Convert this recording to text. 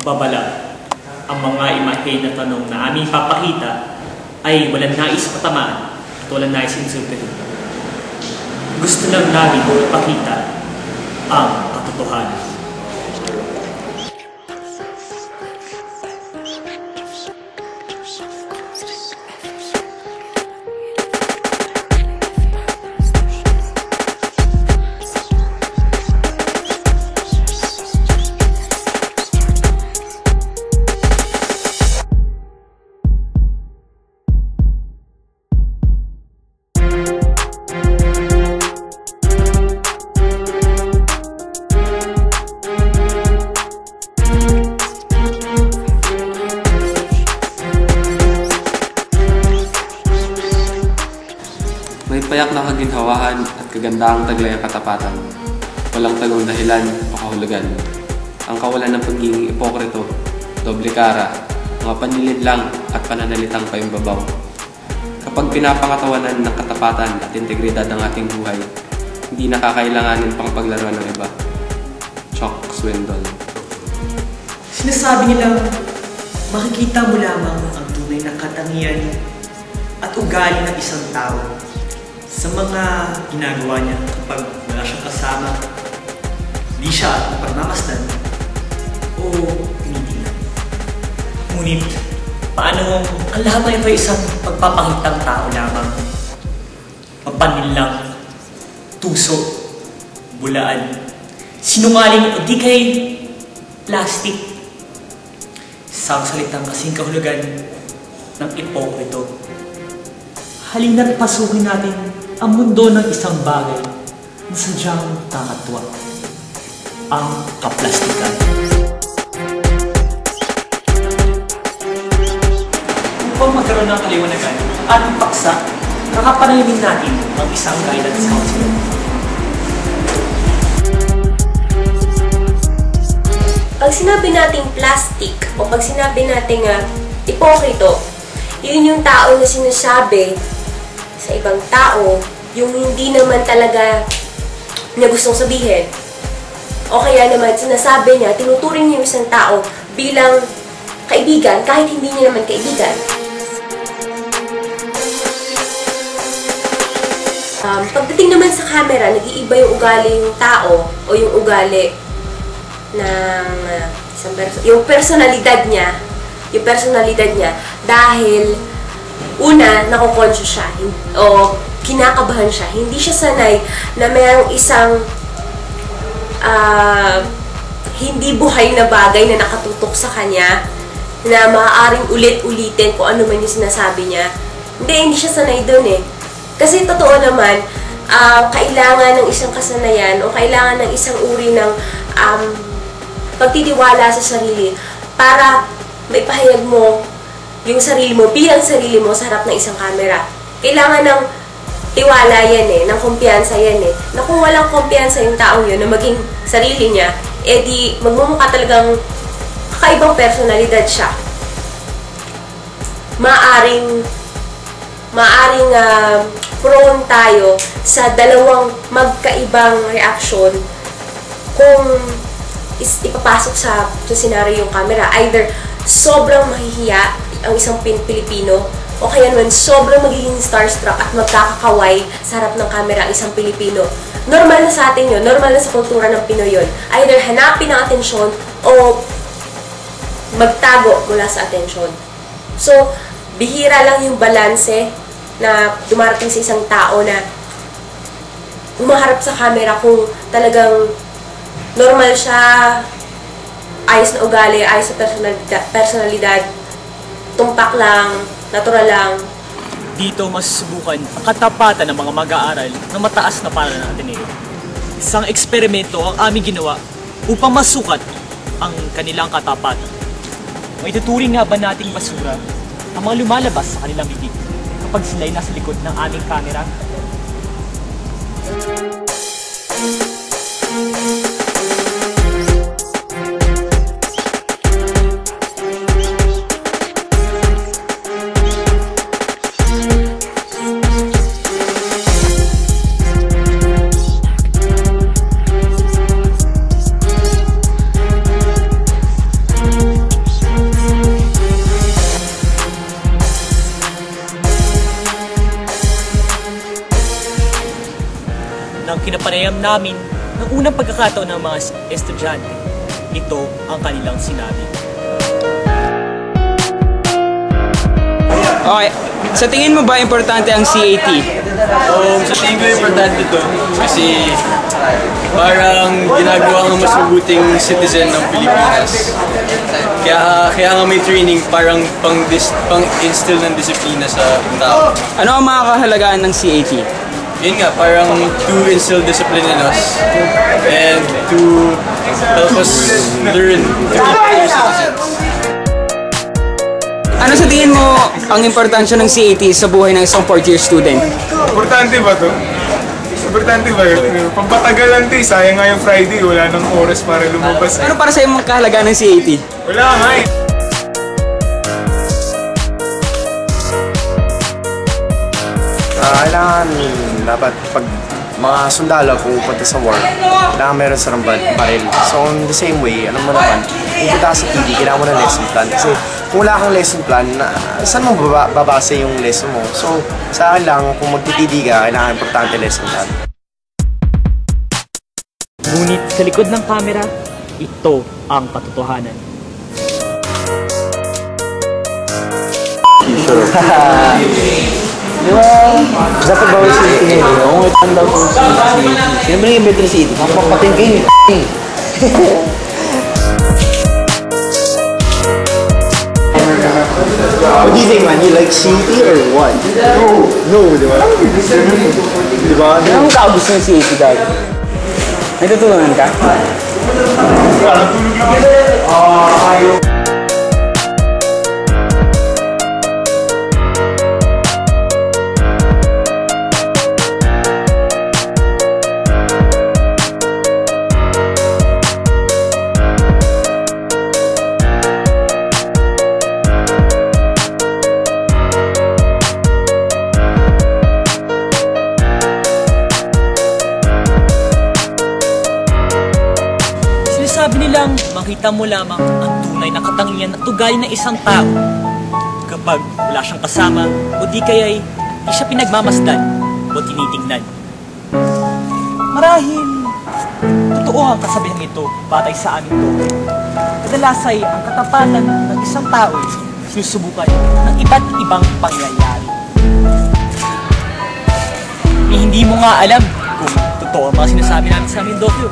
Babala, ang mga imahe na tanong na aming papakita ay walang nais patamaan at walang nais insultuhin. Gusto lang namin ipakita ang katotohanan. May payak na kaginhawahan at kagandahang taglay ang katapatan. Walang tagong dahilan o kahulugan. Ang kawalan ng pagiging ipokrito, doble kara, mga panlilid lang at pananalitang payumbabaw. Kapag pinapangatawanan ng katapatan at integridad ang ating buhay, hindi nakakailanganin pang paglaruan ng iba. Chuck Swindoll. Sinasabi nilang makikita mo lamang ang tunay na katangian at ugali ng isang tao sa mga ginagawa niya kapag wala siyang kasama, hindi siya napagmamasdan o tinitingnan. Ngunit, paano ang lahat na ito ay isang pagpapakitang tao lamang? Mapanlinlang, tuso, bulaan, sinungaling o di kay plastic. Isang salitang kasing kahulugan ng ipokrito. Halina't pasukin natin ang mundo ng isang bagay na sadyang kakatwa. Ang kaplastikan. Upang magkaroon ng kaliwanagan at paksa, kakapanayamin natin ang isang guidance counselor. Pag sinabi nating plastic o pag sinabi nating ipokrito, yun yung tao na sinasabi sa ibang tao yung hindi naman talaga niya gustong sabihin. O kaya naman sinasabi niya, tinuturing niya yung isang tao bilang kaibigan kahit hindi niya naman kaibigan. Pagdating naman sa camera, nag-iiba yung ugali yung tao o yung ugali ng isang yung personalidad niya dahil una, nakokonsyo siya o kinakabahan siya. Hindi siya sanay na mayroong isang hindi buhay na bagay na nakatutok sa kanya na maaaring ulit-ulitin kung ano man yung sinasabi niya. Hindi siya sanay doon eh. Kasi totoo naman, kailangan ng isang kasanayan o kailangan ng isang uri ng pagtitiwala sa sarili para maipahayag mo yung sarili mo, bilang sarili mo sa harap ng isang camera. Kailangan ng tiwala yan eh, ng kumpiyansa yan eh. Na kung walang kumpiyansa yung taong yun na maging sarili niya, di magmumukha talagang kakaibang personalidad siya. Maaring prone tayo sa dalawang magkaibang reaksyon kung ipapasok sa senaryo yung camera. Either sobrang mahihiya ang isang Pilipino o kaya naman sobrang magiging starstruck at magkakakaway sa harap ng camera ang isang Pilipino. Normal na sa atin yun, normal na sa kultura ng Pinoy yun. Either hanapin ang atensyon o magtago mula sa atensyon. So, bihira lang yung balanse na dumarating sa isang tao na umaharap sa camera kung talagang normal siya, ayos na ugali, ayos na personalidad, tumpak lang, natural lang. Dito masusubukan ang katapatan ng mga mag-aaral ng mataas na paaralan ng Ateneo. Isang eksperimento ang aming ginawa upang masukat ang kanilang katapatan. Maituturing nga ba nating basura ang mga lumalabas sa kanilang bibig kapag sila'y nasa likod ng aming camera? kinapanayam namin ng unang pagkakataon ng mga estudyante. Ito ang kanilang sinabi. Okay, sa tingin mo ba importante ang CAT? Sa tingin ko importante to kasi parang ginagawa ng mas mabuting citizen ng Pilipinas. Kaya nga may training parang pang-instill ng disiplina sa tao. Ano ang mga kahalagaan ng CAT? Yun nga, parang to instill discipline in us and to help us learn to be better citizens. Ano sa tingin mo ang importansya ng CAT sa buhay ng isang fourth-year student? Importante ba to? Importante ba yun? Pampatagalan to eh. Sayang nga yung Friday, wala nang oras para lumabas. Ano para sa iyo ang kahalagaan ng CAT? Wala nga eh. Kailangan dapat pag mga sundalo pupunta sa war, kailangan meron silang baril. So in the same way, alam mo naman, pupunta ka sa TV, kailangan mo ng lesson plan. Kasi kung wala kang lesson plan, saan mo babasa yung lesson mo? So sa akin lang, kung magti-TV ka, kailangan importante lesson plan. Ngunit sa likod ng kamera, ito ang katotohanan. Di ba, dapat bawal sa ito ngayon. Oo, nga tanda ko sa ito. Sino ba yung better sa ito? Mapapatin kayo. What do you think, man? You like CAT or what? No, di ba? Di ba? Ano ang kagusto ng CAT dahil? May tutulungan ka? Sabi nilang makita mo lamang ang tunay na katangian at ugali ng isang tao kapag wala siyang kasama o di kaya'y di siya pinagmamasdan o tinitingnan. Marahil totoo ang kasabihang ito batay sa aming doktor. Kadalasay ang katapatan ng isang tao sinusubukan ng iba't ibang pangyayari. Hindi mo nga alam kung totoo ang mga sinasabi namin sa aming doktor.